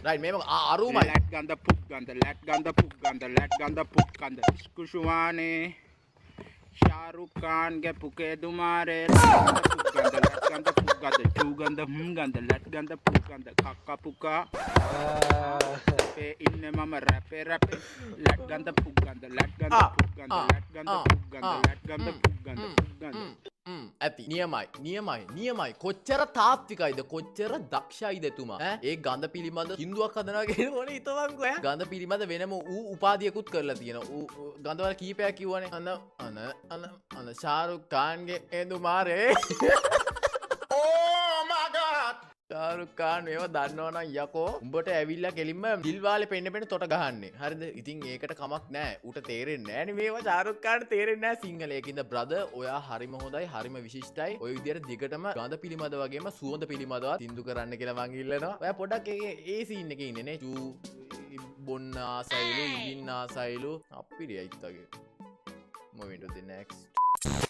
Right මේක අරුමයි. ලැට් ගඳ පුක් ගඳ ලැට් ගඳ පුක් ගඳ ලැට් ගඳ පුක් ගඳ ඉස්කුෂුවානේ ශාරුක් ඛාන්ගේ පුකේ දුමාරේ පුක් ගඳ ලැට් ගඳ පුක් ගඳ චූ ගඳ ගඳ ලැට් ගඳ පුක් ගඳ කක්කා පුකා අපේ ඉන්නේ මම රැපේ ලැට් ගඳ පුක් ගඳ ලැට් ගඳ පුක් ගඳ ලැට් ගඳ පුක් ගඳ ලැට් ගඳ පුක් ගඳ පුක් ගඳ ඇති නියමයි කොච්චර තාත්විකයිද කොච්චර දක්ෂයිද එතුමා ඒ ගඳ පිළිබඳ හින්දුවක් හදනවා කියන ඕනේ හිතවන්කෝ ඈ ගඳ පිළිබඳ වෙනම ඌ උපාධියකුත් කරලා තියෙනවා ඌ ගඳවල කීපයක් කිව්වනේ අන ශාරුක් ඛාන්ගේ එඳුමාරේ ඕ මා ගොඩ් ශාරුක් ඛාන් මේව දන්නවනම් යකෝ උඹට ඇවිල්ලා කෙලින්ම දිල්වාලේ පෙන්න තොට ගහන්නේ හරිද ඉතින් ඒකට කමක් නැහැ ඌට තේරෙන්නේ නැහැ නේ මේවා ශාරුක් ඛාන්ට තේරෙන්නේ නැහැ සිංහලයකින්ද බ්‍රදර් ඔයා හරිම හොඳයි හරිම විශිෂ්ටයි ඔය විදියට දිගටම ගඳ පිළිමද වගේම සුවඳ පිළිමදවත් තින්දු කරන්න කියලා මං ඉල්ලනවා ඔයා පොඩක් ඒ සීන් එකේ ඉන්නේ නේ චූ බොන්න ආසයිලු ඉන්න ආසයිලු අප්පිරියයිත් වගේ moving to the next